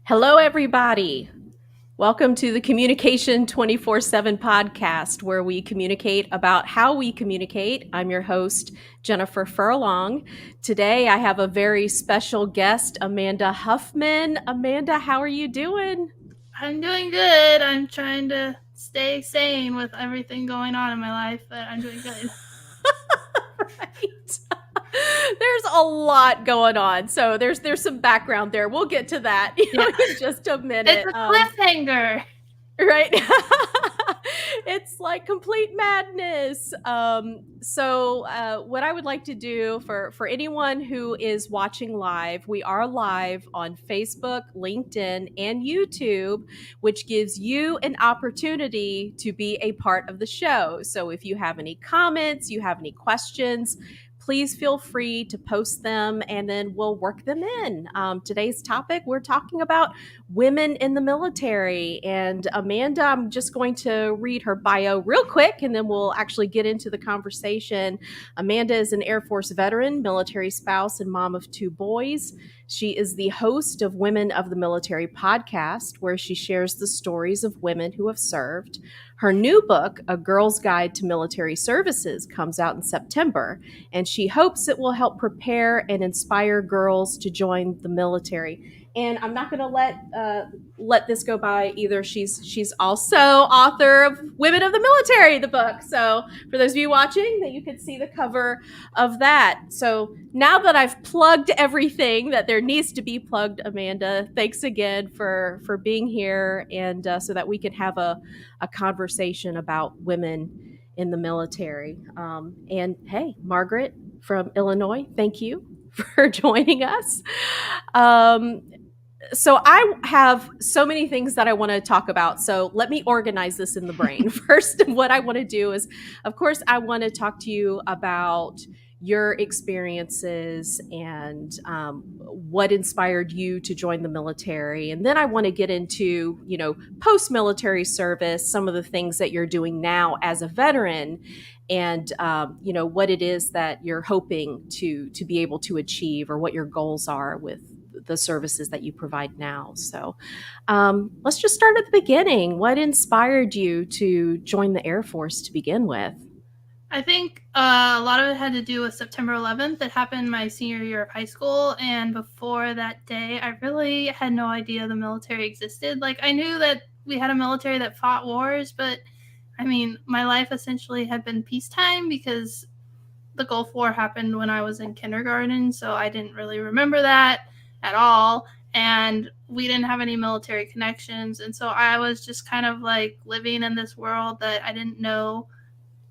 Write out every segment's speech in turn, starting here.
Hello, everybody. Welcome to the Communication 24/7 Podcast, where we communicate about how we communicate. I'm your host, Jennifer Furlong. Today, I have a very special guest, Amanda Huffman. Amanda, how are you doing? I'm doing good. I'm trying to stay sane with everything going on in my life, but I'm doing good. Right. There's a lot going on, so there's some background there. We'll get to that in just a minute. It's a cliffhanger. Right? It's like complete madness. So what I would like to do for anyone who is watching live, we are live on Facebook, LinkedIn, and YouTube, which gives you an opportunity to be a part of the show. So if you have any comments, you have any questions, please feel free to post them and then we'll work them in. Today's topic, we're talking about women in the military. And Amanda, I'm just going to read her bio real quick and then we'll actually get into the conversation. Amanda is an Air Force veteran, military spouse, and mom of 2 boys. She is the host of Women of the Military podcast, where she shares the stories of women who have served. Her new book, A Girl's Guide to Military Services, comes out in September, and she hopes it will help prepare and inspire girls to join the military. And I'm not going to let this go by either. She's also author of Women of the Military, the book. So for those of you watching, that you could see the cover of that. So now that I've plugged everything that there needs to be plugged, Amanda, thanks again for being here, and so that we can have a conversation about women in the military. And hey, Margaret from Illinois, thank you for joining us. So I have so many things that I want to talk about. So let me organize this in the brain. First, what I want to do is, of course, I want to talk to you about your experiences and what inspired you to join the military. And then I want to get into, post-military service, some of the things that you're doing now as a veteran, and what it is that you're hoping to be able to achieve, or what your goals are with the services that you provide now. So let's just start at the beginning. What inspired you to join the Air Force to begin with? I think a lot of it had to do with September 11th. It happened my senior year of high school, and before that day, I really had no idea the military existed. Like, I knew that we had a military that fought wars, but I mean, my life essentially had been peacetime because the Gulf War happened when I was in kindergarten, so I didn't really remember that at all. And we didn't have any military connections. And so I was just kind of like living in this world that I didn't know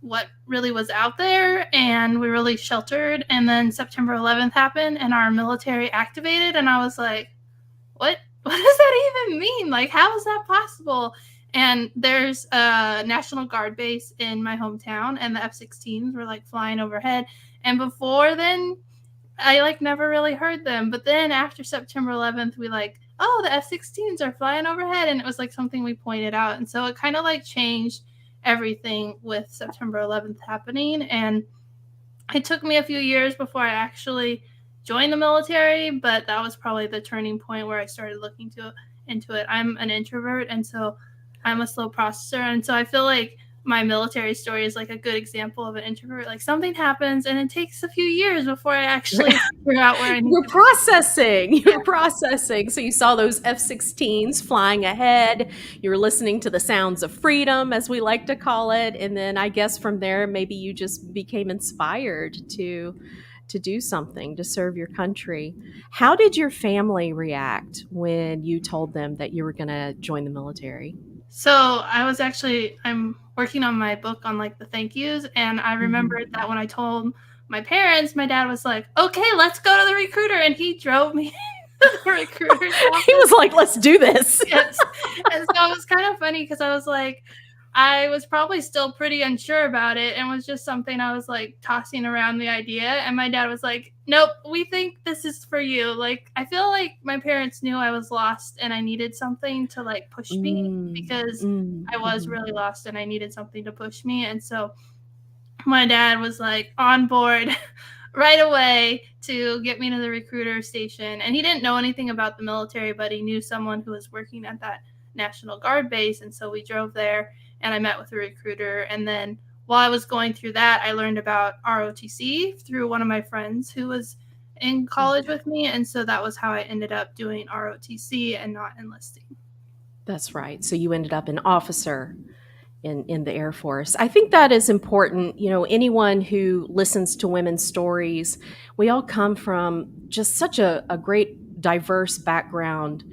what really was out there, and we really sheltered. And then September 11th happened and our military activated, and I was like, what does that even mean? Like, how is that possible? And there's a National Guard base in my hometown, and the F-16s were like flying overhead. And before then, I like never really heard them. But then after September 11th, we like, oh, the F-16s are flying overhead. And it was like something we pointed out. And so it kind of like changed everything with September 11th happening. And it took me a few years before I actually joined the military, but that was probably the turning point where I started looking into it. I'm an introvert, and so I'm a slow processor. And so I feel like my military story is like a good example of an introvert. Like, something happens and it takes a few years before I actually figure out where I need You're to processing. You're processing. So you saw those F-16s flying ahead. You were listening to the sounds of freedom, as we like to call it. And then I guess from there, maybe you just became inspired to do something, to serve your country. How did your family react when you told them that you were going to join the military? So I'm working on my book on like the thank yous, and I remembered that when I told my parents, my dad was like, okay, let's go to the recruiter, and he drove me to the recruiter's office. He was like, let's do this. Yes. And so it was kind of funny because I was like, I was probably still pretty unsure about it, and was just something I was like tossing around the idea. And my dad was like, nope, we think this is for you. Like, I feel like my parents knew I was lost and I needed something to like push me, because I was really lost and I needed something to push me. And so my dad was like on board right away to get me to the recruiter station. And he didn't know anything about the military, but he knew someone who was working at that National Guard base. And so we drove there and I met with a recruiter. And then while I was going through that, I learned about ROTC through one of my friends who was in college with me. And so that was how I ended up doing ROTC and not enlisting. That's right. So you ended up an officer in the Air Force. I think that is important. You know, anyone who listens to women's stories, we all come from just such a great, diverse background,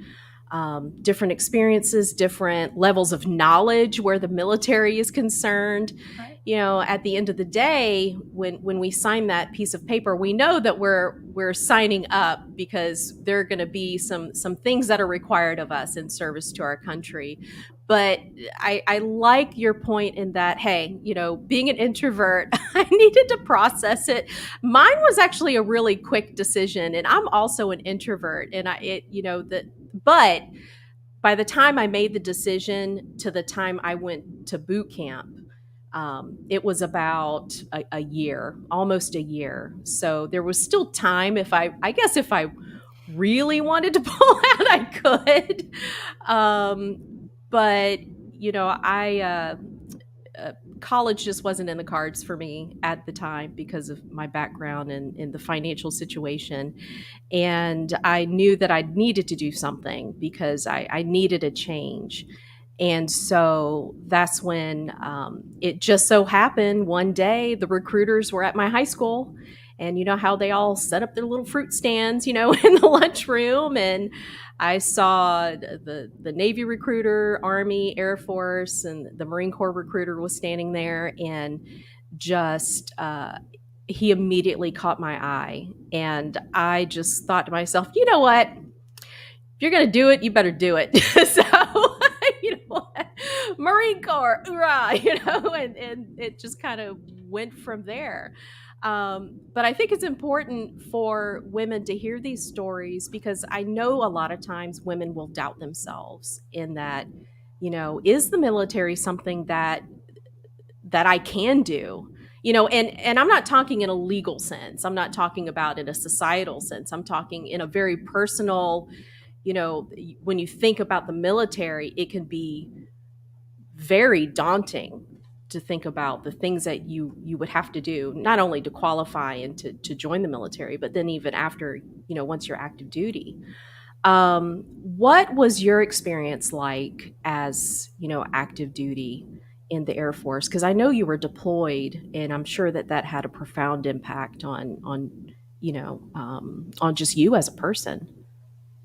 different experiences, different levels of knowledge where the military is concerned. Right. You know, at the end of the day, when we sign that piece of paper, we know that we're signing up because there are going to be some things that are required of us in service to our country. But I like your point in that, hey, you know, being an introvert, I needed to process it. Mine was actually a really quick decision, and I'm also an introvert, and but by the time I made the decision to the time I went to boot camp, it was about a year, almost a year. So there was still time. I guess if I really wanted to pull out, I could. But you know, college just wasn't in the cards for me at the time because of my background and in the financial situation. And I knew that I needed to do something because I needed a change. And so that's when it just so happened one day the recruiters were at my high school. And you know how they all set up their little fruit stands, you know, in the lunchroom. And I saw the Navy recruiter, Army, Air Force, and the Marine Corps recruiter was standing there. And just he immediately caught my eye. And I just thought to myself, you know what? If you're going to do it, you better do it. So, you know what? Marine Corps, hoorah, you know, and it just kind of went from there. But I think it's important for women to hear these stories because I know a lot of times women will doubt themselves in that, you know, is the military something that I can do? You know, and I'm not talking in a legal sense. I'm not talking about in a societal sense. I'm talking in a very personal, you know, when you think about the military, it can be very daunting to think about the things that you would have to do, not only to qualify and to join the military, but then even after, you know, once you're active duty. What was your experience like as, you know, active duty in the Air Force? Because I know you were deployed, and I'm sure that that had a profound impact on you know, on just you as a person.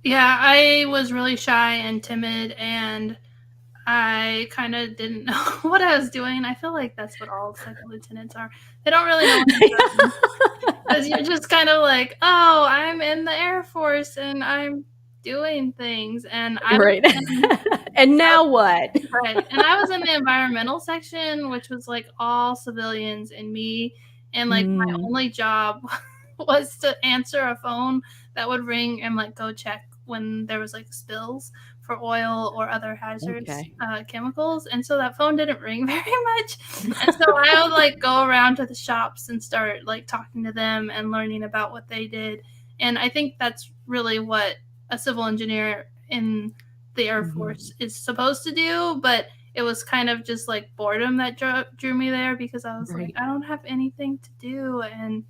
Yeah, I was really shy and timid, and I kind of didn't know what I was doing. I feel like that's what all second lieutenants are. They don't really know what they're doing. Because you're just kind of like, oh, I'm in the Air Force and I'm doing things. And I was Right. And now what? right. And I was in the environmental section, which was like all civilians and me. And like my only job was to answer a phone that would ring and like go check when there was like spills for oil or other hazardous chemicals. And so that phone didn't ring very much. And so I would like go around to the shops and start like talking to them and learning about what they did. And I think that's really what a civil engineer in the Air Force is supposed to do. But it was kind of just like boredom that drew me there because I was like, I don't have anything to do. And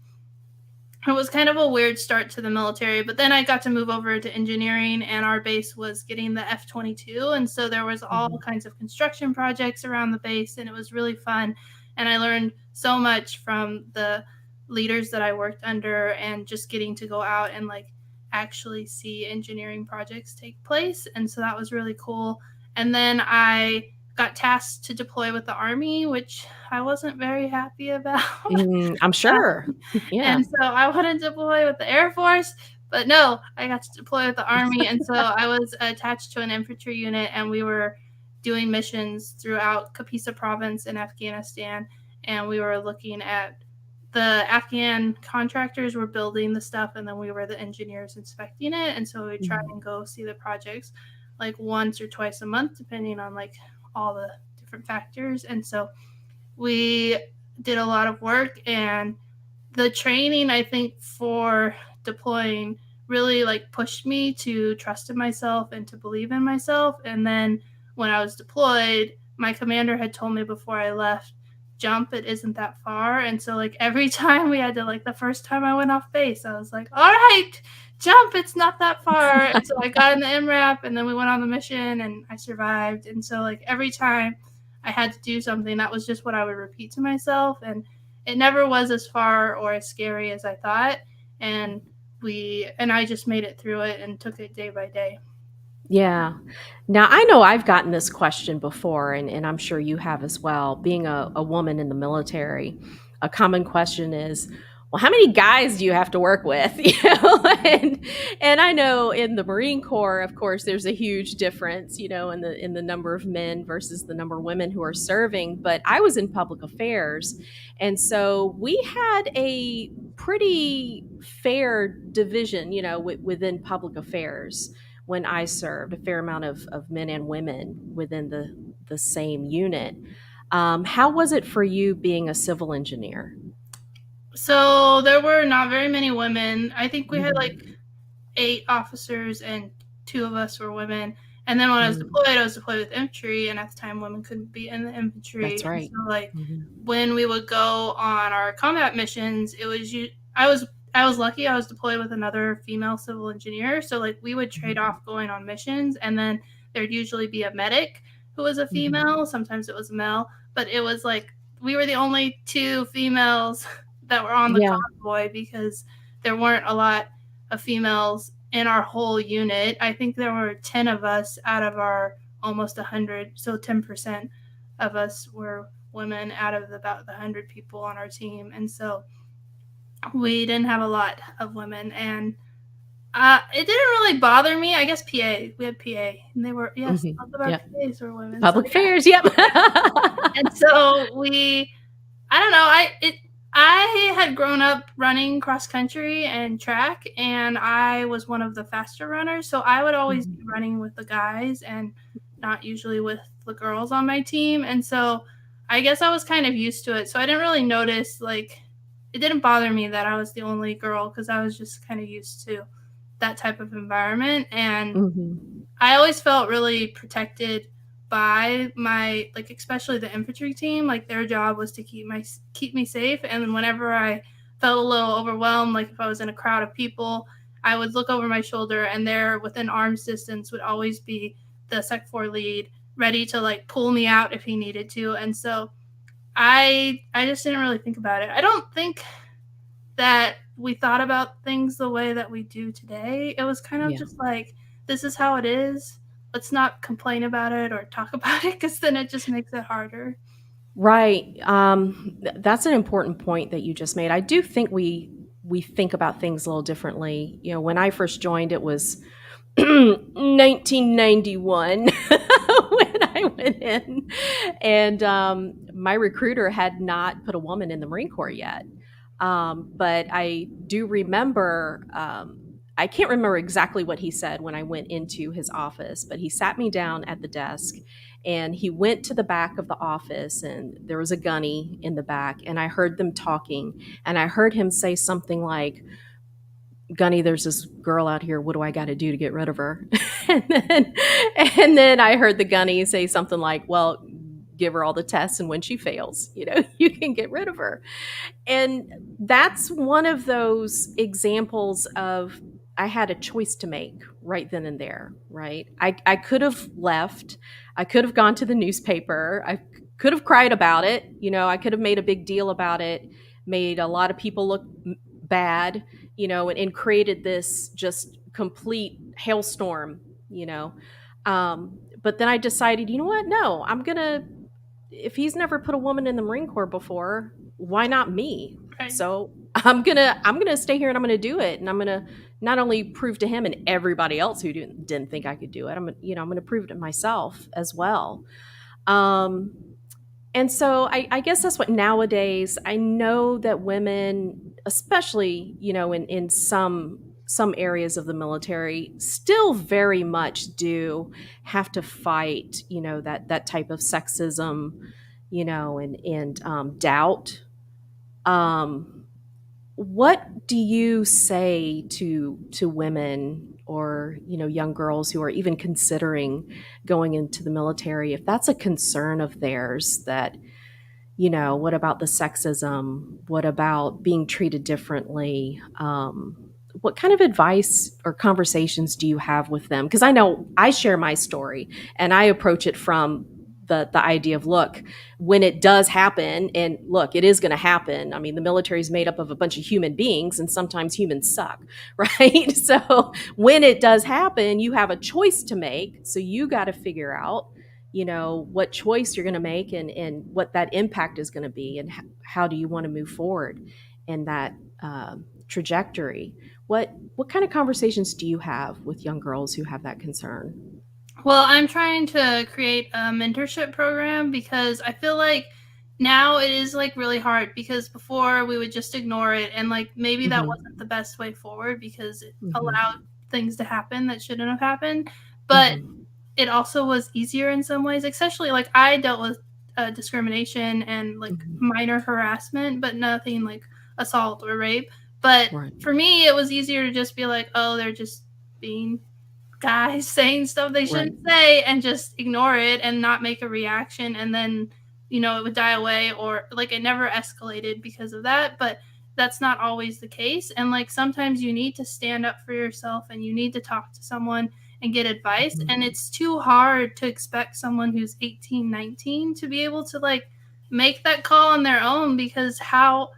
it was kind of a weird start to the military, but then I got to move over to engineering, and our base was getting the F-22, and so there was all kinds of construction projects around the base, and it was really fun, and I learned so much from the leaders that I worked under, and just getting to go out and like actually see engineering projects take place, and so that was really cool. And then I got tasked to deploy with the Army, which I wasn't very happy about. I'm sure. Yeah. And so I wanted to deploy with the Air Force, but no, I got to deploy with the Army. And so I was attached to an infantry unit, and we were doing missions throughout Kapisa province in Afghanistan. And we were looking at the Afghan contractors were building the stuff, and then we were the engineers inspecting it. And so we would try and go see the projects like once or twice a month, depending on like all the different factors. And so we did a lot of work, and the training, I think, for deploying really like pushed me to trust in myself and to believe in myself. And then when I was deployed, my commander had told me before I left, jump, it isn't that far. And so like every time we had to, like, the first time I went off base, I was like, all right, jump, it's not that far. And so I got in the MRAP, and then we went on the mission and I survived. And so like every time I had to do something, that was just what I would repeat to myself. And it never was as far or as scary as I thought. And I just made it through it and took it day by day. Yeah. Now, I know I've gotten this question before, and I'm sure you have as well. Being a woman in the military, a common question is, well, how many guys do you have to work with? And I know in the Marine Corps, of course, there's a huge difference, in the number of men versus the number of women who are serving. But I was in public affairs, and so we had a pretty fair division, within public affairs when I served, a fair amount of men and women within the same unit. How was it for you being a civil engineer? So there were not very many women. I think we had like Mhm. 8 officers and 2 of us were women. And then when I Mm, was deployed with infantry, and at the time women couldn't be in the infantry. that's And so right. like Mhm. when we would go on our combat missions, I was lucky. I was deployed with another female civil engineer, so like we would trade Mhm. off going on missions, and then there'd usually be a medic who was a Mhm. female. Sometimes it was a male, but it was like we were the only 2 females that were on the Yeah. convoy because there weren't a lot of females in our whole unit. I think there were 10 of us out of our almost 100, so 10% of us were women out of about the 100 people on our team. And so we didn't have a lot of women. And it didn't really bother me. I guess PA, we had PA, and they were, yes, Mhm. both of our Yeah. PAs were women. So Public yeah. affairs. Yep. And so I don't know. I had grown up running cross country and track, and I was one of the faster runners. So I would always be Mhm. running with the guys and not usually with the girls on my team. And so I guess I was kind of used to it. So I didn't really notice, like, it didn't bother me that I was the only girl because I was just kind of used to that type of environment. And Mhm. I always felt really protected by my, like, especially the infantry team. Like their job was to keep me safe. And whenever I felt a little overwhelmed, like if I was in a crowd of people, I would look over my shoulder, and there within arm's distance would always be the Sec 4 lead ready to like pull me out if he needed to. And so I just didn't really think about it. I don't think that we thought about things the way that we do today. It was kind of Yeah. just like, this is how it is. Let's not complain about it or talk about it, because then it just makes it harder. Right. That's an important point that you just made. I do think we think about things a little differently. When I first joined, it was 1991 when I went in, and my recruiter had not put a woman in the Marine Corps yet. But I do remember. I can't remember exactly what he said when I went into his office, but he sat me down at the desk, and he went to the back of the office, and there was a gunny in the back, and I heard them talking, and I heard him say something like, Gunny, there's this girl out here. What do I got to do to get rid of her? and then, and then I heard the Gunny say something like, well, give her all the tests, and when she fails, you can get rid of her. And that's one of those examples of, I had a choice to make right then and there, right? I could have left. I could have gone to the newspaper. I could have cried about it. I could have made a big deal about it, made a lot of people look bad, and created this just complete hailstorm, you know. But then I decided, you know what? No, if he's never put a woman in the Marine Corps before, why not me? Right. So I'm gonna stay here, and I'm gonna do it, and I'm gonna not only prove to him and everybody else who didn't think I could do it. I'm gonna prove it to myself as well. Um, and so I guess that's what nowadays I know that women, especially in some areas of the military, still very much do have to fight that type of sexism, and doubt. Um, what do you say to women or young girls who are even considering going into the military, if that's a concern of theirs, that what about the sexism? What about being treated differently? What kind of advice or conversations do you have with them? Because I know I share my story and I approach it from the idea of, look, when it does happen, and look, it is going to happen. I mean, the military is made up of a bunch of human beings, and sometimes humans suck, right? So when it does happen, you have a choice to make. So you got to figure out what choice you're going to make, and what that impact is going to be, and how do you want to move forward in that trajectory. What kind of conversations do you have with young girls who have that concern? Well, I'm trying to create a mentorship program because I feel like now it is like really hard, because before we would just ignore it, and like maybe that wasn't the best way forward because it allowed things to happen that shouldn't have happened. But it also was easier in some ways, especially like I dealt with discrimination and like minor harassment, but nothing like assault or rape. But for me, it was easier to just be like, oh, they're just being guys saying stuff they shouldn't say, and just ignore it and not make a reaction, and then it would die away, or like it never escalated because of that. But that's not always the case, and like sometimes you need to stand up for yourself and you need to talk to someone and get advice. And it's too hard to expect someone who's 18, 19 to be able to like make that call on their own, because how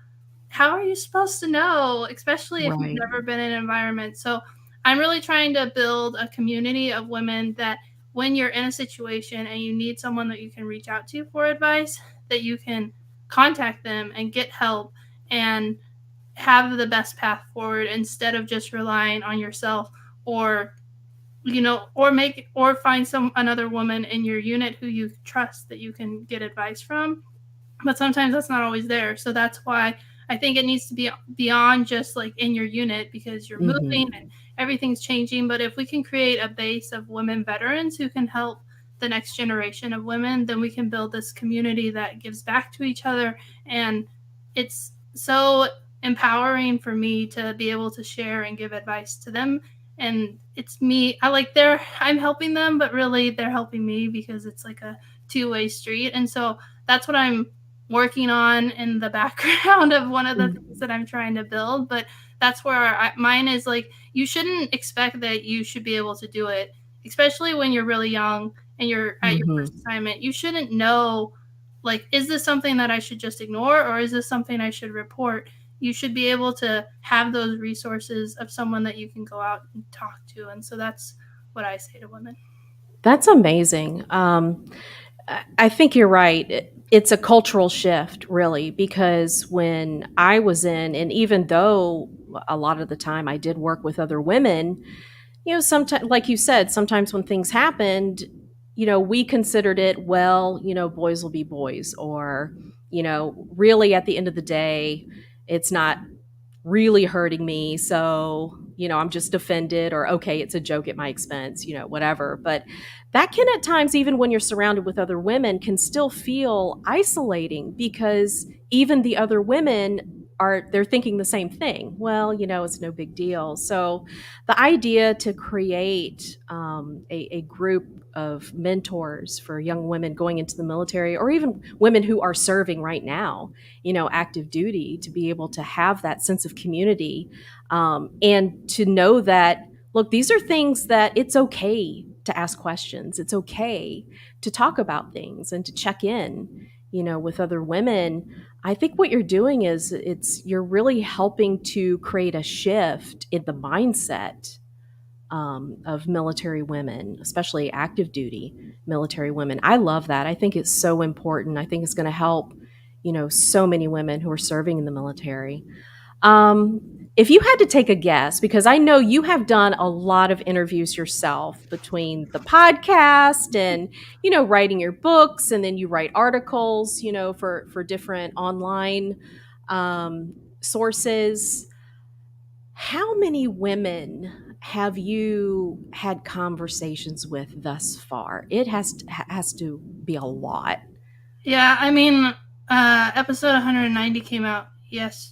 are you supposed to know, especially if you've never been in an environment? So I'm really trying to build a community of women that when you're in a situation and you need someone that you can reach out to for advice, that you can contact them and get help and have the best path forward, instead of just relying on yourself, or or find another woman in your unit who you trust that you can get advice from. But sometimes that's not always there. So that's why I think it needs to be beyond just like in your unit, because you're moving and everything's changing. But if we can create a base of women veterans who can help the next generation of women, then we can build this community that gives back to each other. And it's so empowering for me to be able to share and give advice to them. And it's me, I'm helping them, but really they're helping me, because it's like a two-way street. And so that's what I'm working on in the background of one of the things that I'm trying to build. But that's where mine is like, you shouldn't expect that you should be able to do it, especially when you're really young and you're at your first assignment. You shouldn't know, like, is this something that I should just ignore, or is this something I should report? You should be able to have those resources of someone that you can go out and talk to. And so that's what I say to women. That's amazing. I think you're right. It's a cultural shift, really, because when I was in, and even though a lot of the time I did work with other women, sometimes, like you said, sometimes when things happened, we considered it, well, boys will be boys, or, really at the end of the day, it's not really hurting me. So, I'm just offended, or okay, it's a joke at my expense, whatever. But that can at times, even when you're surrounded with other women, can still feel isolating, because even the other women they're thinking the same thing. Well, it's no big deal. So the idea to create a group of mentors for young women going into the military, or even women who are serving right now, active duty, to be able to have that sense of community, and to know that, look, these are things that it's okay to ask questions. It's okay to talk about things and to check in, with other women. I think what you're doing is you're really helping to create a shift in the mindset of military women, especially active duty military women. I love that. I think it's so important. I think it's going to help, so many women who are serving in the military. If you had to take a guess, because I know you have done a lot of interviews yourself, between the podcast and, writing your books, and then you write articles, for different online sources. How many women have you had conversations with thus far? It has to be a lot. Yeah, I mean, episode 190 came out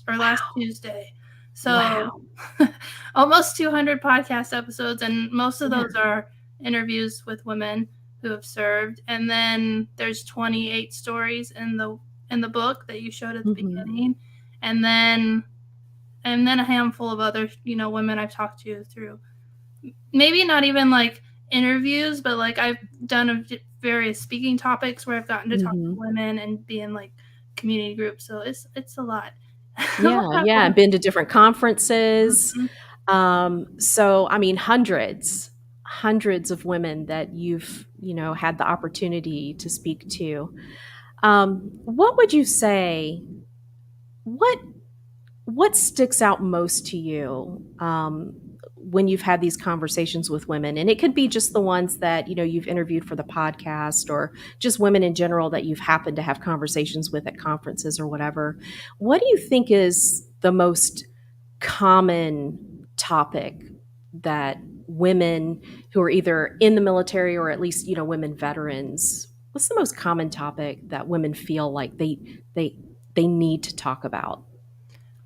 last Tuesday. So almost 200 podcast episodes, and most of those are interviews with women who have served. And then there's 28 stories in the book that you showed at the beginning, and then a handful of other, women I've talked to through maybe not even like interviews, but like I've done various speaking topics where I've gotten to talk to women and be in like community groups. So it's a lot. Yeah. Been to different conferences. So, I mean, hundreds of women that you've, had the opportunity to speak to. What would you say, what sticks out most to you when you've had these conversations with women? And it could be just the ones that, you've interviewed for the podcast, or just women in general that you've happened to have conversations with at conferences or whatever. What do you think is the most common topic that women who are either in the military or at least, women veterans, what's the most common topic that women feel like they need to talk about?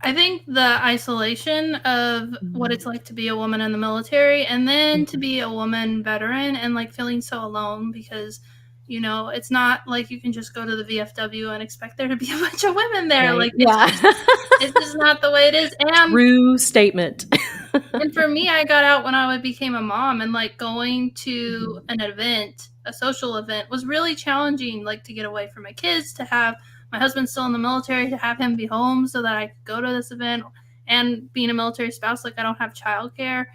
I think the isolation of what it's like to be a woman in the military, and then to be a woman veteran, and like feeling so alone because, it's not like you can just go to the VFW and expect there to be a bunch of women there. Right. Like, it's just not the way it is. And true statement. And for me, I got out when I became a mom, and like going to an event, a social event, was really challenging, like to get away from my kids, to have my husband still in the military, to have him be home so that I could go to this event. And being a military spouse, like I don't have childcare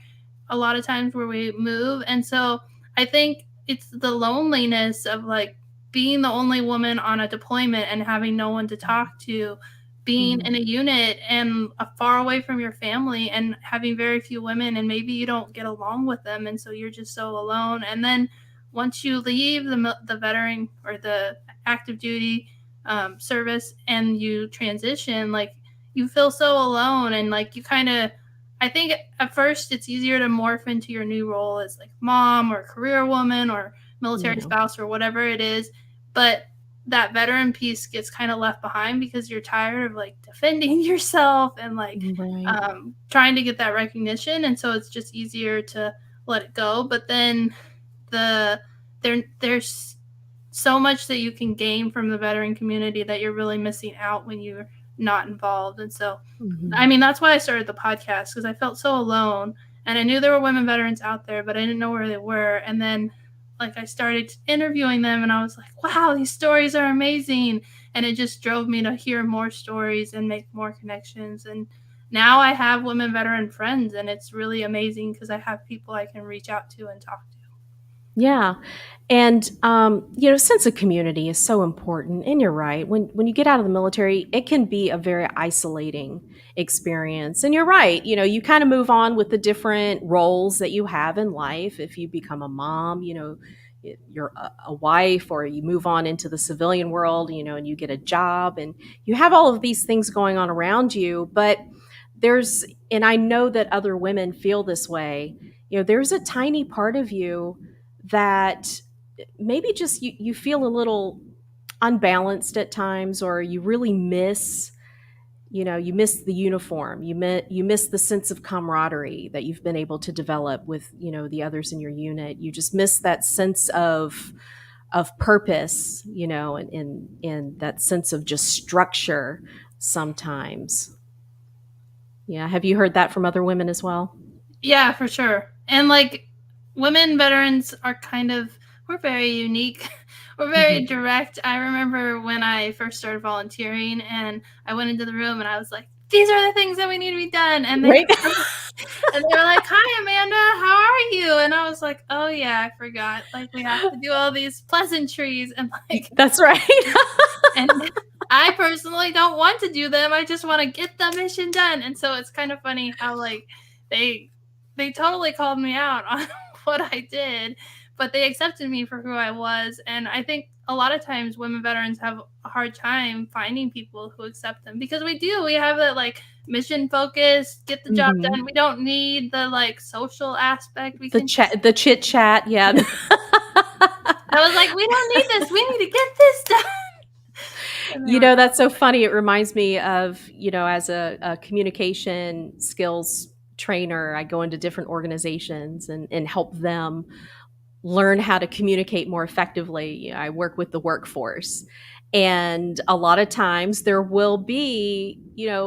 a lot of times where we move. And so I think it's the loneliness of like being the only woman on a deployment and having no one to talk to, being in a unit and far away from your family and having very few women, and maybe you don't get along with them. And so you're just so alone. And then once you leave the veteran or the active duty service and you transition, like you feel so alone. And like you kind of, I think at first it's easier to morph into your new role as like mom or career woman or military spouse or whatever it is. But that veteran piece gets kind of left behind because you're tired of like defending yourself and like trying to get that recognition. And so it's just easier to let it go. But then there's so much that you can gain from the veteran community that you're really missing out when you're not involved. And so, I mean, that's why I started the podcast, because I felt so alone, and I knew there were women veterans out there, but I didn't know where they were. And then like I started interviewing them, and I was like, wow, these stories are amazing. And it just drove me to hear more stories and make more connections. And now I have women veteran friends, and it's really amazing because I have people I can reach out to and talk to. Yeah. And, sense of community is so important. And you're right. When you get out of the military, it can be a very isolating experience. And you're right. You kind of move on with the different roles that you have in life. If you become a mom, you're a wife, or you move on into the civilian world, and you get a job, and you have all of these things going on around you. But and I know that other women feel this way, there's a tiny part of you that maybe just you feel a little unbalanced at times, or you really miss, you miss the uniform, you miss the sense of camaraderie that you've been able to develop with, the others in your unit. You just miss that sense of purpose, and that sense of just structure sometimes. Yeah. Have you heard that from other women as well? Yeah, for sure. And like women veterans are we're very unique. We're very direct. I remember when I first started volunteering and I went into the room and I was like, these are the things that we need to be done. And they, and they were like, hi, Amanda, how are you? And I was like, oh yeah, I forgot. Like we have to do all these pleasantries. And like, that's right. And I personally don't want to do them. I just want to get the mission done. And so it's kind of funny how like they totally called me out on what I did, but they accepted me for who I was. And I think a lot of times women veterans have a hard time finding people who accept them, because we have that like mission focus, get the job done. We don't need the like social aspect. The chit chat. Yeah. I was like, we don't need this. We need to get this done. And they were That's so funny. It reminds me of, as a communication skills trainer, I go into different organizations and help them learn how to communicate more effectively. I work with the workforce. And a lot of times there will be,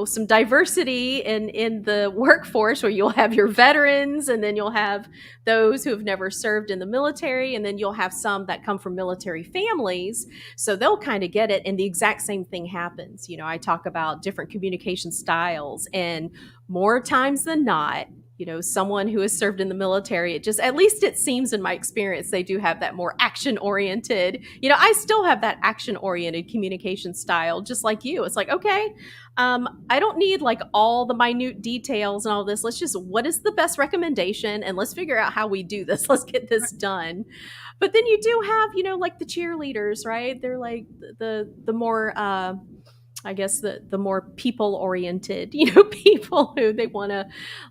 some diversity in the workforce where you'll have your veterans and then you'll have those who have never served in the military. And then you'll have some that come from military families. So they'll kind of get it. And the exact same thing happens. I talk about different communication styles, and more times than not, someone who has served in the military, at least it seems in my experience, they do have that more action oriented. I still have that action oriented communication style, just like you. It's like, okay, I don't need like all the minute details and all this. What is the best recommendation? And let's figure out how we do this. Let's get this done. But then you do have, like the cheerleaders, right? They're like the more, I guess the more people oriented, people who they want to,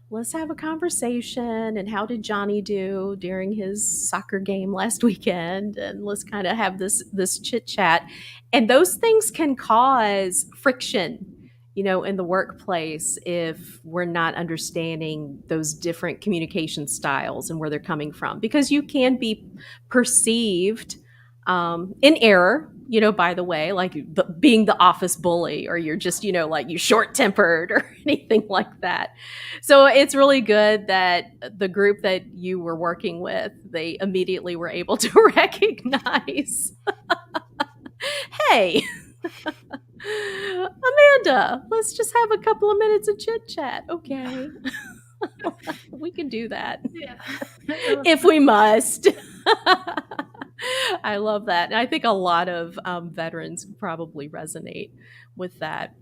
let's have a conversation, and how did Johnny do during his soccer game last weekend, and let's kind of have this chit chat. And those things can cause friction, in the workplace, if we're not understanding those different communication styles and where they're coming from, because you can be perceived in error, by the way, like being the office bully, or you're just, like you short tempered or anything like that. So it's really good that the group that you were working with, they immediately were able to recognize, hey, Amanda, let's just have a couple of minutes of chit chat. Okay. We can do that. Yeah. If we must. I love that. And I think a lot of veterans probably resonate with that.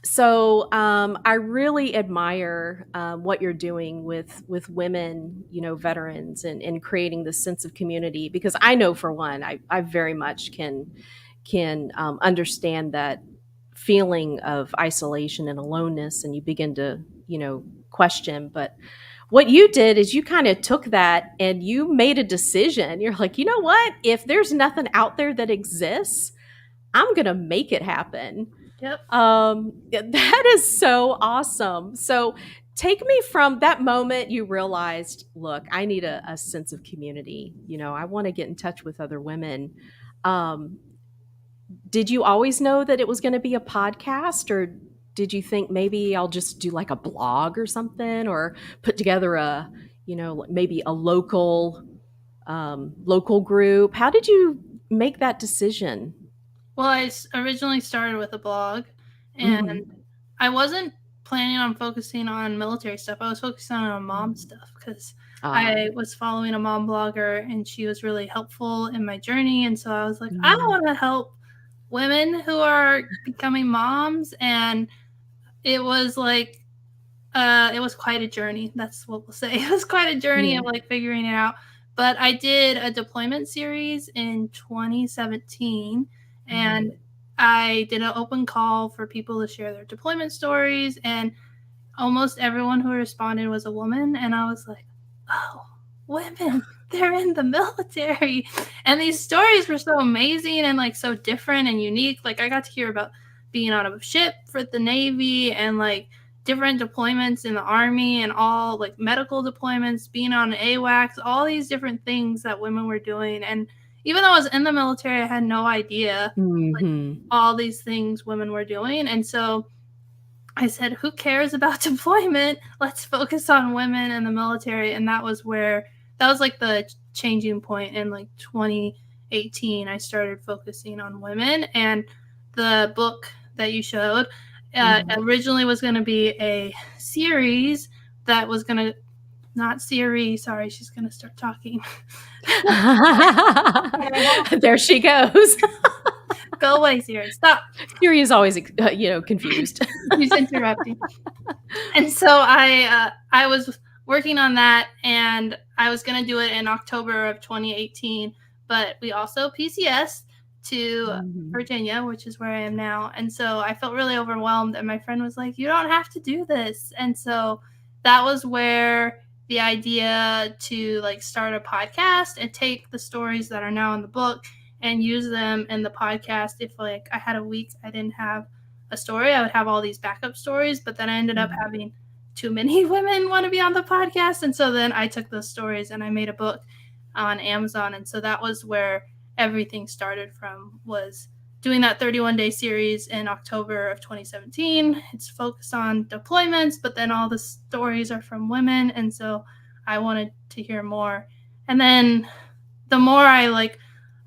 So I really admire what you're doing with women, veterans, and creating this sense of community, because I know, for one, I very much can understand that feeling of isolation and aloneness, and you begin to, question. But what you did is you kind of took that and you made a decision. You're like, you know what? If there's nothing out there that exists, I'm going to make it happen. Yep. That is so awesome. So take me from that moment you realized, look, I need a sense of community. I want to get in touch with other women. Did you always know that it was going to be a podcast, or did you think maybe I'll just do like a blog or something, or put together maybe a local group? How did you make that decision? Well, I originally started with a blog, and I wasn't planning on focusing on military stuff. I was focusing on mom stuff, because I was following a mom blogger, and she was really helpful in my journey. And so I was like, I want to help women who are becoming moms. And it was like, it was quite a journey. That's what we'll say. It was quite a journey of like figuring it out. But I did a deployment series in 2017, and I did an open call for people to share their deployment stories, and almost everyone who responded was a woman. And I was like, oh, women, they're in the military. And these stories were so amazing and like so different and unique. Like, I got to hear about being on a ship for the Navy, and like different deployments in the Army, and all like medical deployments, being on AWACS, all these different things that women were doing. And even though I was in the military, I had no idea like, all these things women were doing. And so I said, who cares about deployment? Let's focus on women in the military. And that was like the changing point in like 2018. I started focusing on women. And the book that you showed originally was going to be a series that was going to, not Siri, sorry, she's going to start talking. There she goes. Go away, Siri, stop. Siri is always, confused. She's interrupting. And so I was working on that, and I was going to do it in October of 2018, but we also PCS to Virginia, which is where I am now. And so I felt really overwhelmed, and my friend was like, you don't have to do this. And so that was where the idea to like start a podcast and take the stories that are now in the book and use them in the podcast. If like I had a week I didn't have a story, I would have all these backup stories, but then I ended up having too many women want to be on the podcast, and so then I took those stories and I made a book on Amazon. And so that was where everything started from, was doing that 31-day series in October of 2017. It's focused on deployments, but then all the stories are from women, and so I wanted to hear more. And then the more I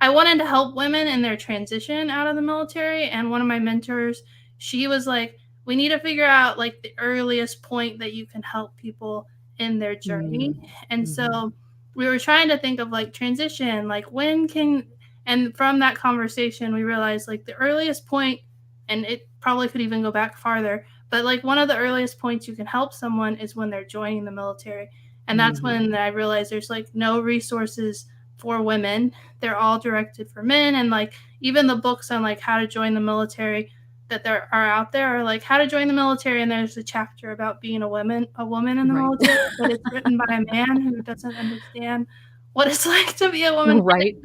wanted to help women in their transition out of the military, and one of my mentors, she was like, we need to figure out like the earliest point that you can help people in their journey. And so we were trying to think of like transition, like when can, and from that conversation we realized like the earliest point, and it probably could even go back farther, but like one of the earliest points you can help someone is when they're joining the military. And that's when I realized there's like no resources for women. They're all directed for men. And like even the books on like how to join the military that there are out there are like how to join the military, and there's a chapter about being a woman in the military, but it's written by a man who doesn't understand what it's like to be a woman. Right.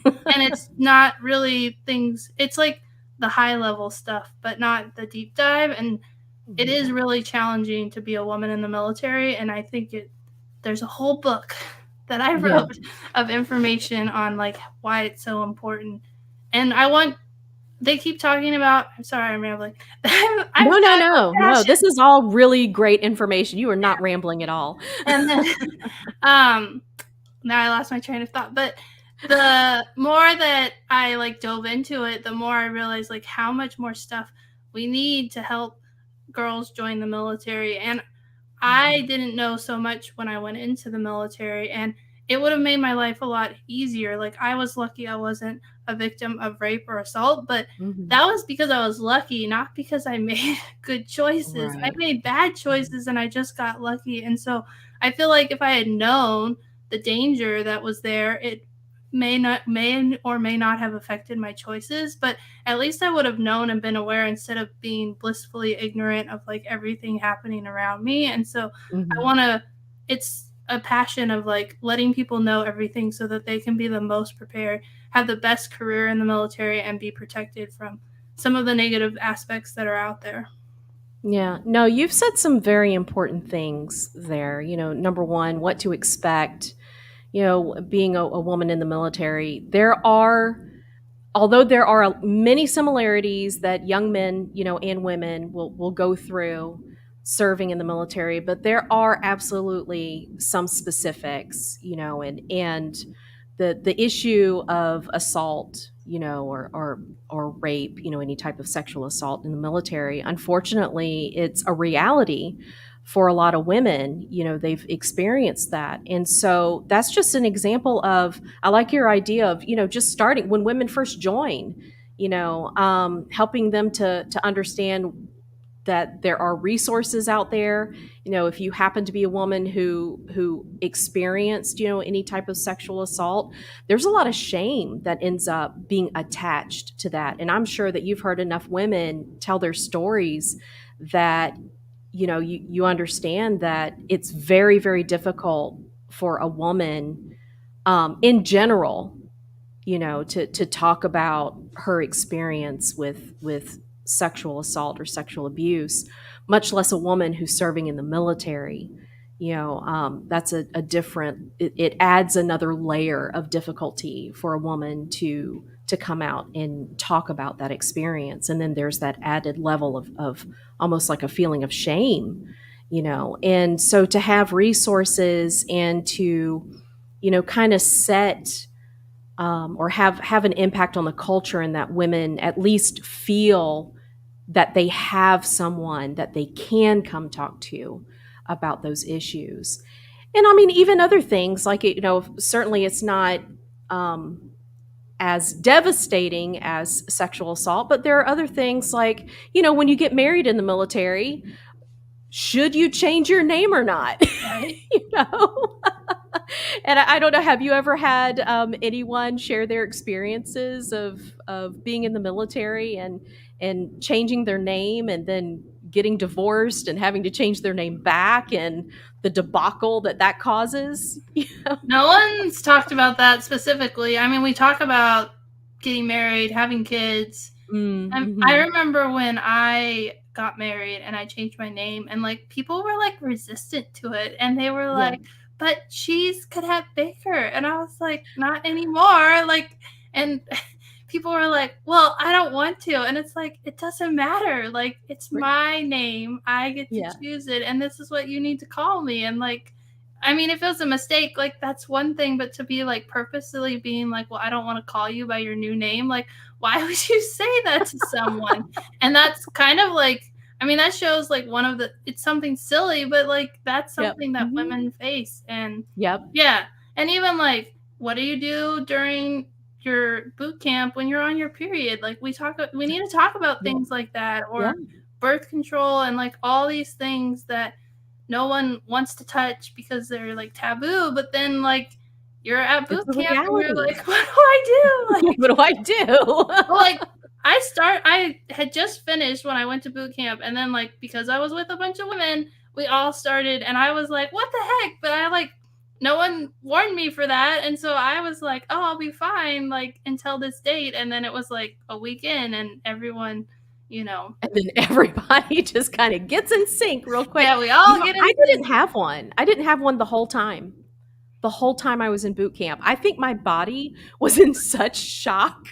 And it's not really things, it's like the high level stuff, but not the deep dive. And it is really challenging to be a woman in the military. And I think there's a whole book that I wrote of information on like why it's so important. And they keep talking about, I'm sorry, I'm rambling. No. This is all really great information. You are not rambling at all. And then, now I lost my train of thought. But the more that I like dove into it, the more I realized like how much more stuff we need to help girls join the military. And I didn't know so much when I went into the military, and it would have made my life a lot easier. Like I was lucky I wasn't a victim of rape or assault, but that was because I was lucky, not because I made good choices. I made bad choices and I just got lucky. And so I feel like if I had known the danger that was there, it may or may not have affected my choices, but at least I would have known and been aware instead of being blissfully ignorant of like everything happening around me. And so it's a passion of like letting people know everything so that they can be the most prepared, have the best career in the military, and be protected from some of the negative aspects that are out there. Yeah, no, you've said some very important things there. You know, number one, what to expect, you know, being a woman in the military. Although there are many similarities that young men, you know, and women will go through serving in the military, but there are absolutely some specifics, you know, and the issue of assault, you know, or rape, you know, any type of sexual assault in the military, unfortunately, it's a reality for a lot of women. You know, they've experienced that. And so that's just an example of, I like your idea of, you know, just starting when women first join, you know, helping them to understand that there are resources out there. You know, if you happen to be a woman who experienced, you know, any type of sexual assault, there's a lot of shame that ends up being attached to that. And I'm sure that you've heard enough women tell their stories that, you know, you understand that it's very, very difficult for a woman in general, you know, to talk about her experience with sexual assault or sexual abuse, much less a woman who's serving in the military. You know, that's a different, it adds another layer of difficulty for a woman to come out and talk about that experience. And then there's that added level of almost like a feeling of shame, you know. And so to have resources and to, you know, kind of set or have an impact on the culture, and that women at least feel that they have someone that they can come talk to about those issues. And I mean, even other things like, you know, certainly it's not as devastating as sexual assault, but there are other things like, you know, when you get married in the military, should you change your name or not? You know? And I don't know, have you ever had anyone share their experiences of being in the military and changing their name and then getting divorced and having to change their name back, and the debacle that causes? You know? No one's talked about that specifically. I mean, we talk about getting married, having kids. And I Mm-hmm. remember when I got married and I changed my name, and like people were like resistant to it, and they were Yeah. like, "But she's Cadet Baker," and I was like, "Not anymore." Like, and people were like, "Well, I don't want to," and it's like it doesn't matter. Like, it's Right. my name. I get to Yeah. choose it, and this is what you need to call me. And like, I mean, if it was a mistake, like that's one thing, but to be like purposely being like, well, I don't want to call you by your new name, like, why would you say that to someone? And that's kind of like, I mean, that shows like one of the, it's something silly, but like that's Yep. something that Mm-hmm. women face. And Yep. yeah. And even like, what do you do during your boot camp when you're on your period? Like we need to talk about Yep. things like that, Yeah. or birth control and like all these things that no one wants to touch because they're like taboo, but then like you're at It's boot a camp and you're reality. like, what do I do? Like, What do I do? well, like I had just finished when I went to boot camp, and then like because I was with a bunch of women, we all started, and I was like, what the heck? But I like no one warned me for that, and so I was like, oh, I'll be fine like until this date, and then it was like a weekend, and everyone, you know, And then everybody just kind of gets in sync real quick. yeah, we all get in I sync. didn't have one. I didn't have one the whole time. The whole time I was in boot camp. I think my body was in such shock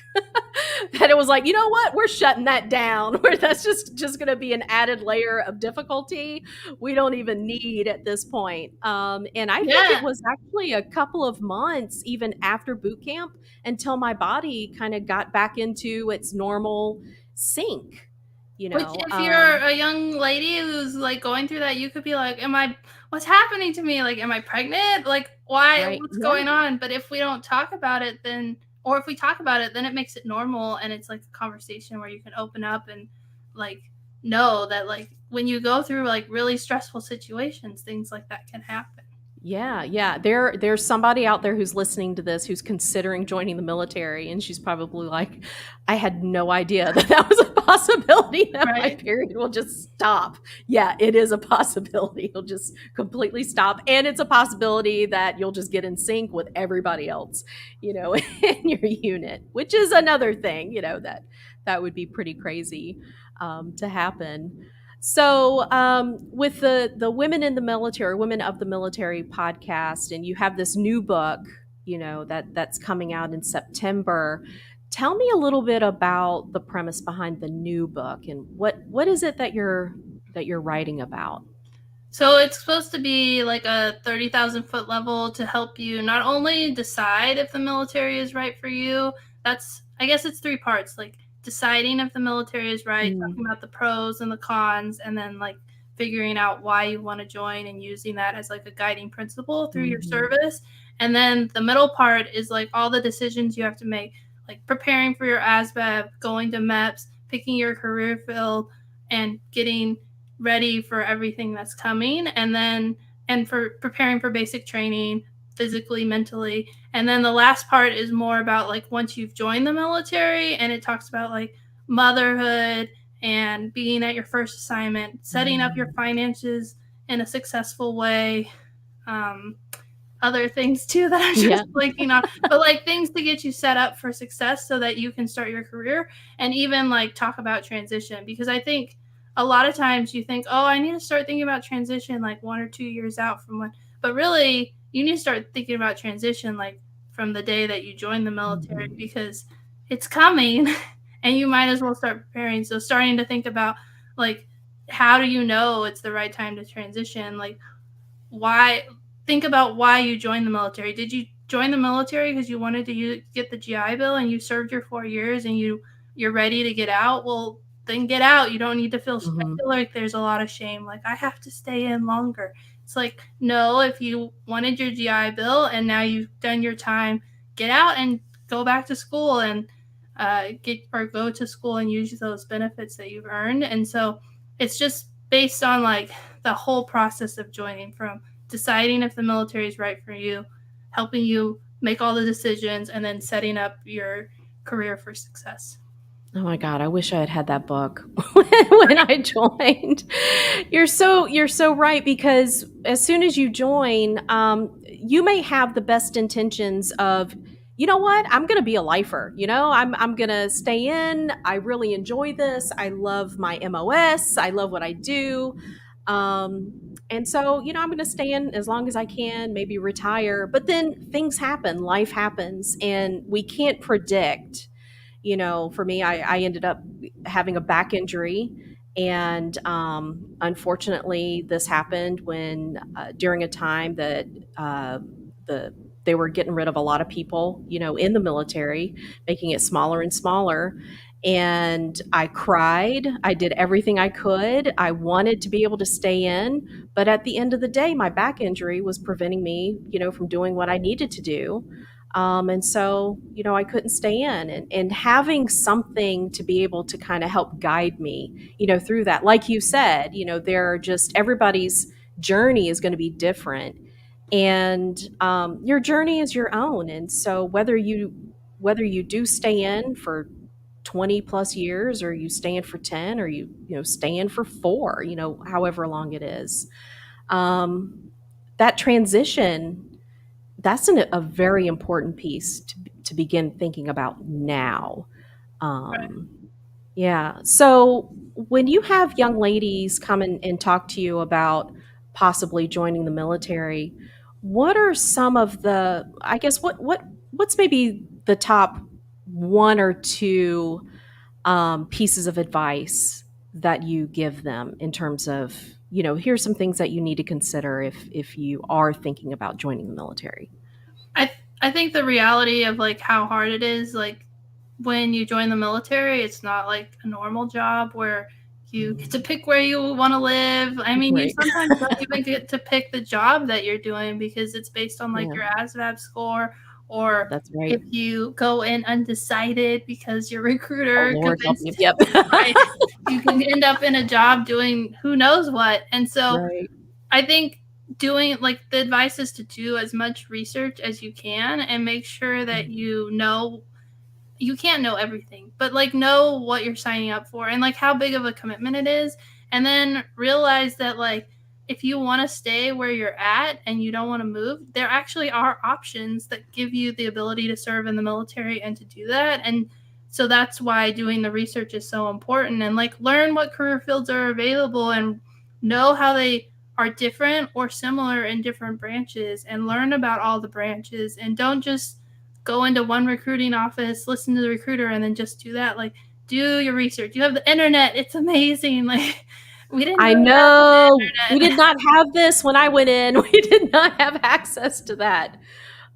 that it was like, you know what? We're shutting that down. Where that's just going to be an added layer of difficulty we don't even need at this point. And I think it Yeah. was actually a couple of months even after boot camp until my body kind of got back into its normal sync. You Which, know, if you're a young lady who's like going through that, you could be like, what's happening to me? Like, am I pregnant? Like, right? what's Yeah, going on? But if we don't talk about it, then, or if we talk about it, then it makes it normal. And it's like a conversation where you can open up and like know that like when you go through like really stressful situations, things like that can happen. yeah. There's somebody out there who's listening to this who's considering joining the military, and she's probably like, I had no idea that that was a possibility that my Right. period will just stop. Yeah, it is a possibility. It'll just completely stop, and it's a possibility that you'll just get in sync with everybody else, in your unit, which is another thing, that would be pretty crazy to happen. So, with the Women in the Military, Women of the Military podcast, and you have this new book, that's coming out in September. Tell me a little bit about the premise behind the new book, and what is it that you're writing about? So it's supposed to be like a 30,000-foot level to help you not only decide if the military is right for you. I guess it's three parts, like deciding if the military is right, talking about the pros and the cons, and then like figuring out why you want to join and using that as like a guiding principle through your Mm-hmm. service. And then the middle part is like all the decisions you have to make, like preparing for your ASVAB, going to MEPS, picking your career field, and getting ready for everything that's coming, and for preparing for basic training physically, mentally. And then the last part is more about like once you've joined the military, and it talks about like motherhood and being at your first assignment, setting up your finances in a successful way, um, other things too that I'm Yeah. just blanking on, but like things to get you set up for success so that you can start your career, and even like talk about transition, because I think a lot of times you think, oh, I need to start thinking about transition like 1 or 2 years out from when, but really you need to start thinking about transition like from the day that you join the military, Mhm. because it's coming and you might as well start preparing. So starting to think about like, how do you know it's the right time to transition? Like, why, think about why you joined the military. Did you join the military because you wanted to get the GI Bill and you served your 4 years and you're ready to get out? Well, then get out. You don't need to feel, I Mhm. feel like there's a lot of shame, like I have to stay in longer. It's like, no, if you wanted your GI Bill and now you've done your time, get out and go back to school and go to school and use those benefits that you've earned. And so it's just based on like the whole process of joining, from deciding if the military is right for you, helping you make all the decisions, and then setting up your career for success. Oh my God, I wish I had had that book when I joined. You're so right, because as soon as you join, you may have the best intentions of you know what? I'm going to be a lifer. I'm going to stay in. I really enjoy this. I love my MOS. I love what I do. And so, I'm going to stay in as long as I can, maybe retire. But then things happen, life happens, and we can't predict. For me, I ended up having a back injury. And unfortunately, this happened when during a time that the they were getting rid of a lot of people, in the military, making it smaller and smaller. And I cried. I did everything I could. I wanted to be able to stay in, but at the end of the day, my back injury was preventing me, from doing what I needed to do. And so, I couldn't stay in, and having something to be able to kind of help guide me, through that. Like you said, there are just everybody's journey is going to be different, and your journey is your own. And so whether you do stay in for 20 plus years, or you stay in for 10, or you stay in for 4, however long it is, that transition, that's a very important piece to begin thinking about now. Right. um, yeah. So when you have young ladies come and talk to you about possibly joining the military, what are some of the, I guess, what's maybe the top one or two pieces of advice that you give them in terms of, here's some things that you need to consider if you are thinking about joining the military? I think the reality of like how hard it is, like when you join the military, it's not like a normal job where you get to pick where you want to live. I mean, you Right. sometimes don't even get to pick the job that you're doing because it's based on like Yeah, your ASVAB score, or that's right. if you go in undecided because your Oh, recruiter Lord help me. convinced, Yep. right, you can end up in a job doing who knows what. And so Right. I think doing like the advice is to do as much research as you can and make sure that you can't know everything, but like know what you're signing up for and like how big of a commitment it is. And then realize that like if you want to stay where you're at and you don't want to move, there actually are options that give you the ability to serve in the military and to do that. And so that's why doing the research is so important, and like learn what career fields are available and know how they are different or similar in different branches, and learn about all the branches, and don't just go into one recruiting office, listen to the recruiter, and then just do that. Like, do your research. You have the internet. It's amazing. Like, we didn't I really have the know. We did internet. not have this when I went in. We did not have access to that.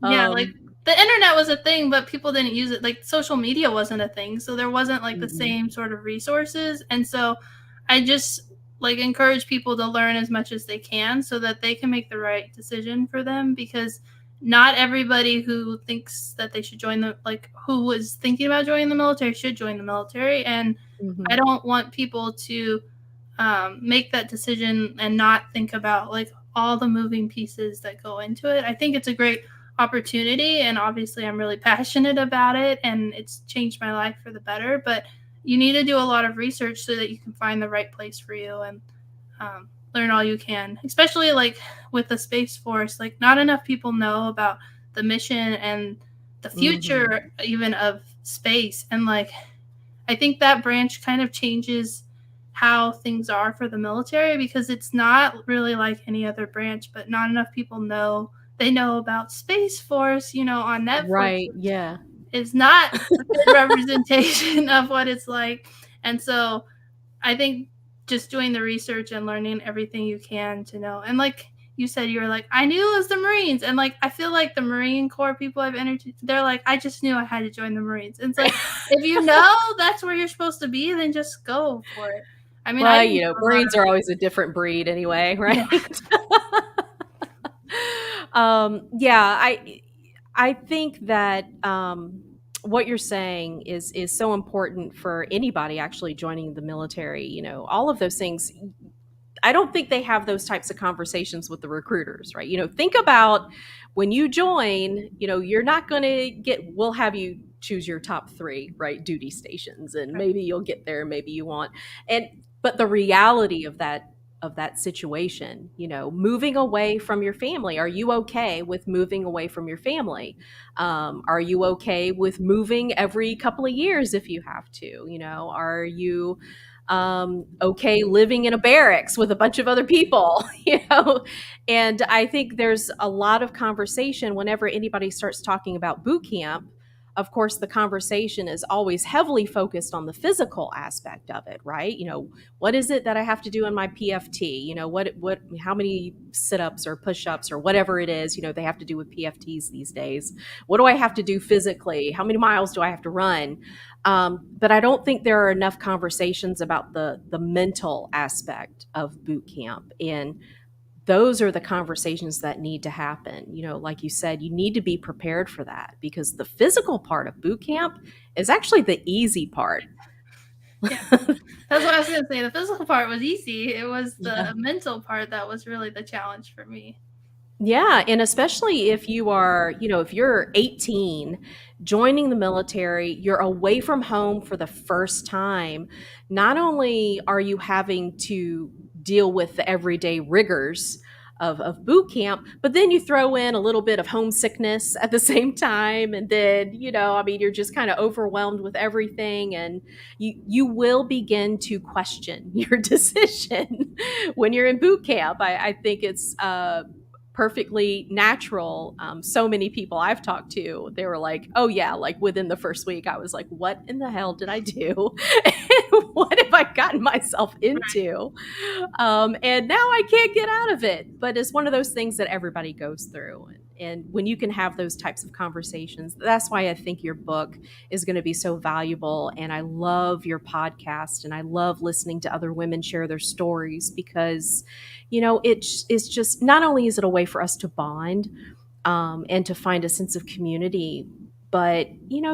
Yeah, like Um, the internet was a thing, but people didn't use it. Like social media wasn't a thing, so there wasn't like the mm-mm. same sort of resources. And so I just like encourage people to learn as much as they can so that they can make the right decision for them, because not everybody who thinks that they should join the like who was thinking about joining the military should join the military. And I Mhm. don't want people to make that decision and not think about like all the moving pieces that go into it. I think it's a great opportunity, and obviously I'm really passionate about it and it's changed my life for the better, but you need to do a lot of research so that you can find the right place for you, and learn all you can, especially like with the Space Force. Like not enough people know about the mission and the Mhm. future even of space. And like I think that branch kind of changes how things are for the military, because it's not really like any other branch, but not enough people know. They know about Space Force, on Netflix, Right, which yeah. is not a good representation of what it's like. And so I think just doing the research and learning everything you can to know. And like you said, you were like, I knew it was the Marines. And like, I feel like the Marine Corps people I've interviewed, they're like, I just knew I had to join the Marines. And it's like, if you know that's where you're supposed to be, then just go for it. I mean, I Well, didn't know a lot Marines are always a different breed anyway, of, yeah, right? Yeah, I think that what you're saying is so important for anybody actually joining the military. All of those things. I don't think they have those types of conversations with the recruiters, right? Think about when you join, you're not going to we'll have you choose your top 3, right? Duty stations, and maybe you'll get there, maybe you won't. But the reality of that of that situation. Moving away from your family. Are you okay with moving away from your family? Are you okay with moving every couple of years if you have to? Are you okay living in a barracks with a bunch of other people? And I think there's a lot of conversation whenever anybody starts talking about boot camp. Of course, the conversation is always heavily focused on the physical aspect of it, right? What is it that I have to do in my PFT? How many sit-ups or push-ups or whatever it is, they have to do with PFTs these days. What do I have to do physically? How many miles do I have to run? But I don't think there are enough conversations about the mental aspect of boot camp. And those are the conversations that need to happen. Like you said, you need to be prepared for that, because the physical part of boot camp is actually the easy part. Yeah. That's what I was going to say. The physical part was easy. It was the mental part that was really the challenge for me. Yeah, and especially if if you're 18, joining the military, you're away from home for the first time. Not only are you having to deal with the everyday rigors of boot camp, but then you throw in a little bit of homesickness at the same time. And then, you're just kind of overwhelmed with everything. And you will begin to question your decision when you're in boot camp. I think it's perfectly natural. So many people I've talked to, they were like, oh yeah, like within the first week, I was like, what in the hell did I do? And what have I gotten myself into? And now I can't get out of it. But it's one of those things that everybody goes through. And when you can have those types of conversations, that's why I think your book is going to be so valuable. And I love your podcast, and I love listening to other women share their stories, because it's just, not only is it a way for us to bond and to find a sense of community, but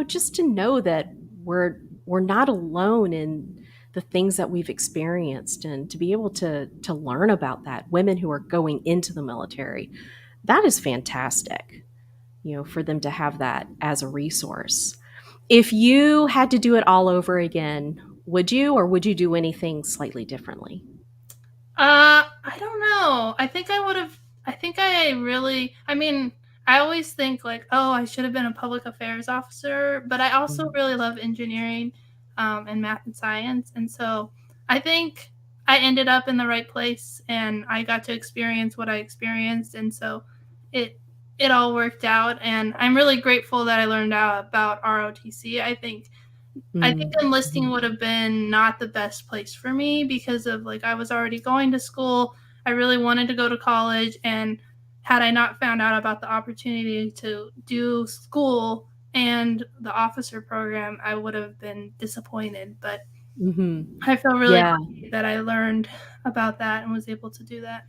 just to know that we're not alone in the things that we've experienced, and to be able to learn about that, women who are going into the military, that is fantastic, for them to have that as a resource. If you had to do it all over again, would you, or would you do anything slightly differently? I don't know. I think I would have. I always think like, oh, I should have been a public affairs officer, but I also really love engineering and math and science. And so I think I ended up in the right place, and I got to experience what I experienced. And so it all worked out. And I'm really grateful that I learned out about ROTC. I think enlisting would have been not the best place for me, because of like, I was already going to school. I really wanted to go to college, and had I not found out about the opportunity to do school and the officer program, I would have been disappointed. But I feel really lucky that I learned about that and was able to do that.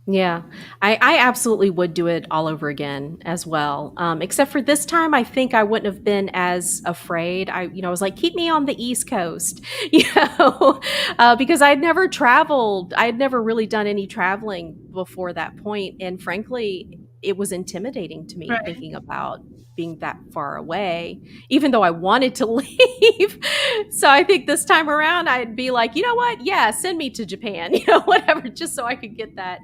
Yeah, I absolutely would do it all over again as well. Except for this time, I think I wouldn't have been as afraid. I was like, keep me on the East Coast, because I'd never traveled. I'd never really done any traveling before that point. And frankly, it was intimidating to me thinking about being that far away, even though I wanted to leave. So I think this time around, I'd be like, you know what? Yeah, send me to Japan, whatever, just so I could get that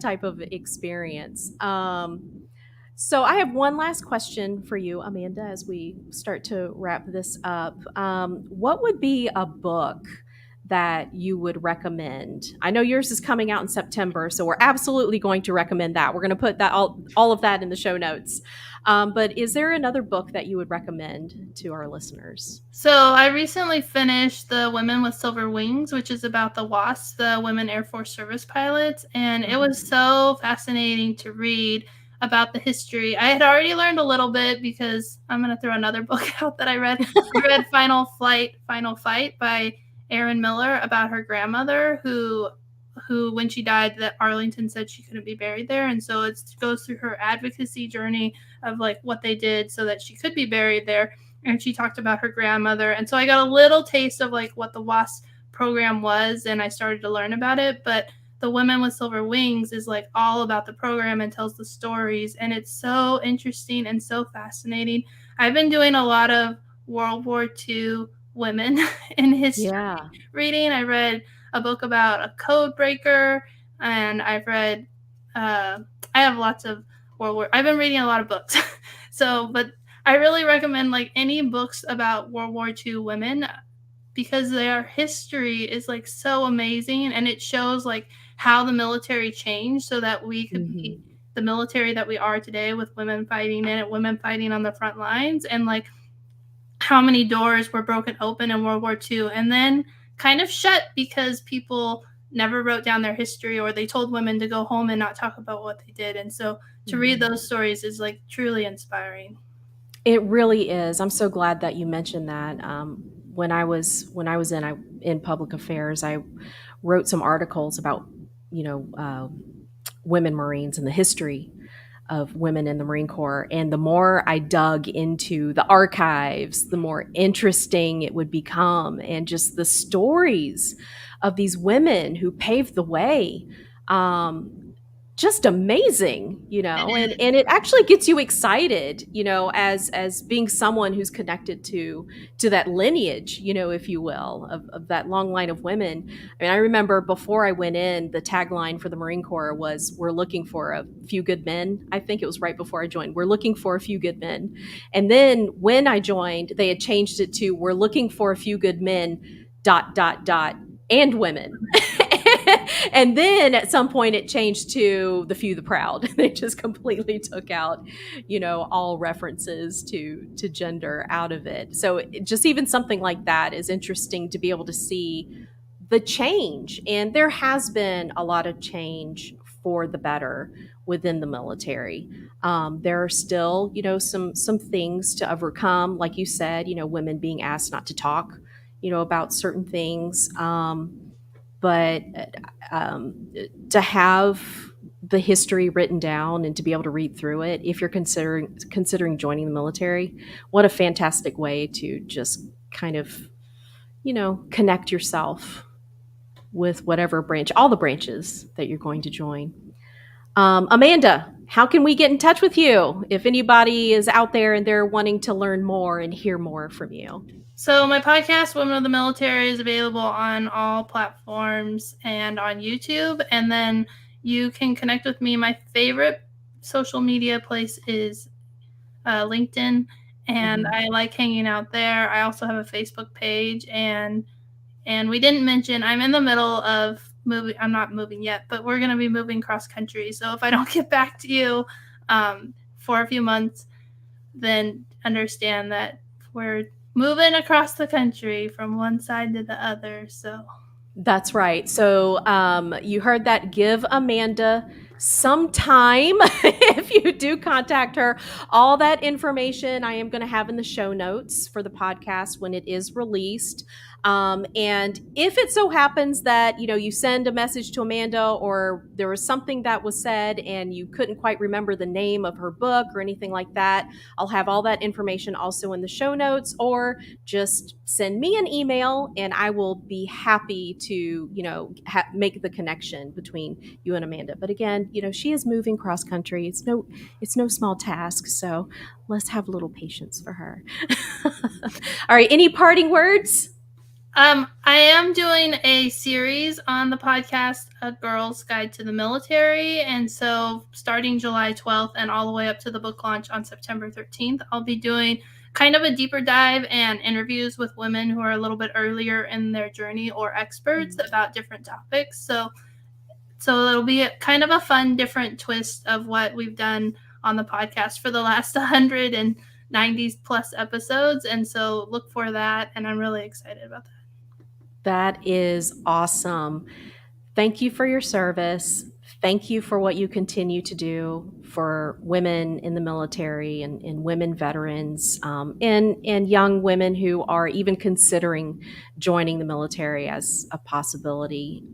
type of experience. So I have one last question for you, Amanda, as we start to wrap this up. What would be a book that you would recommend? I know yours is coming out in September, so we're absolutely going to recommend that. We're going to put that all of that in the show notes. But is there another book that you would recommend to our listeners? So I recently finished The Women with Silver Wings, which is about the WASP, the Women Air Force Service Pilots. And it was so fascinating to read about the history. I had already learned a little bit, because I'm going to throw another book out that I read. I read Final Fight by Erin Miller, about her grandmother who when she died, that Arlington said she couldn't be buried there. And so it goes through her advocacy journey of like what they did so that she could be buried there. And she talked about her grandmother. And so I got a little taste of like what the WASP program was, and I started to learn about it. But The Women with Silver Wings is like all about the program and tells the stories. And it's so interesting and so fascinating. I've been doing a lot of World War II women in history reading. I read a book about a code breaker, and I've read. I have lots of World War. I've been reading a lot of books, but I really recommend like any books about World War II women because their history is like so amazing, and it shows like how the military changed so that we could be the military that we are today, with women fighting in it, women fighting on the front lines, and like how many doors were broken open in World War II and then kind of shut because people never wrote down their history, or they told women to go home and not talk about what they did. And so to read those stories is like truly inspiring. It really is. I'm so glad that you mentioned that. When I was in public affairs, I wrote some articles about women Marines and the history of women in the Marine Corps. And the more I dug into the archives, the more interesting it would become, and just the stories of these women who paved the way. Just amazing, and it actually gets you excited, as being someone who's connected to that lineage, if you will, of that long line of women. I mean, I remember before I went in, the tagline for the Marine Corps was, "We're looking for a few good men." I think it was right before I joined. "We're looking for a few good men." And then when I joined, they had changed it to, "We're looking for a few good men, ... and women." And then at some point it changed to "the few, the proud." They just completely took out, all references to gender out of it. So just even something like that is interesting to be able to see the change. And there has been a lot of change for the better within the military. There are still, some things to overcome, like you said, women being asked not to talk, about certain things. But to have the history written down and to be able to read through it, if you're considering joining the military, what a fantastic way to just kind of, connect yourself with whatever branch, all the branches that you're going to join. Amanda, how can we get in touch with you if anybody is out there and they're wanting to learn more and hear more from you? So my podcast, Women of the Military, is available on all platforms and on YouTube. And then you can connect with me. My favorite social media place is LinkedIn, and I like hanging out there. I also have a Facebook page, and we didn't mention I'm in the middle of moving. I'm not moving yet, but we're going to be moving cross country. So if I don't get back to you for a few months, then understand that we're moving across the country from one side to the other. So that's right. So you heard that. Give Amanda some time if you do contact her. All that information I am going to have in the show notes for the podcast when it is released. And if it so happens that, you send a message to Amanda, or there was something that was said and you couldn't quite remember the name of her book or anything like that, I'll have all that information also in the show notes, or just send me an email and I will be happy to, make the connection between you and Amanda. But again, she is moving cross country. It's no small task. So let's have a little patience for her. All right. Any parting words? I am doing a series on the podcast, A Girl's Guide to the Military. And so starting July 12th and all the way up to the book launch on September 13th, I'll be doing kind of a deeper dive and interviews with women who are a little bit earlier in their journey, or experts about different topics. So it'll be kind of a fun, different twist of what we've done on the podcast for the last 190 plus episodes. And so look for that. And I'm really excited about that. That is awesome. Thank you for your service. Thank you for what you continue to do for women in the military and women veterans, and young women who are even considering joining the military as a possibility.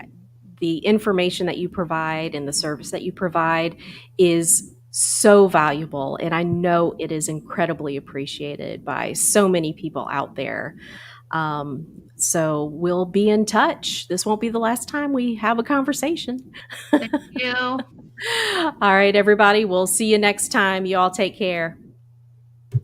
The information that you provide and the service that you provide is so valuable, and I know it is incredibly appreciated by so many people out there. So we'll be in touch. This won't be the last time we have a conversation. Thank you. All right, everybody. We'll see you next time. You all take care.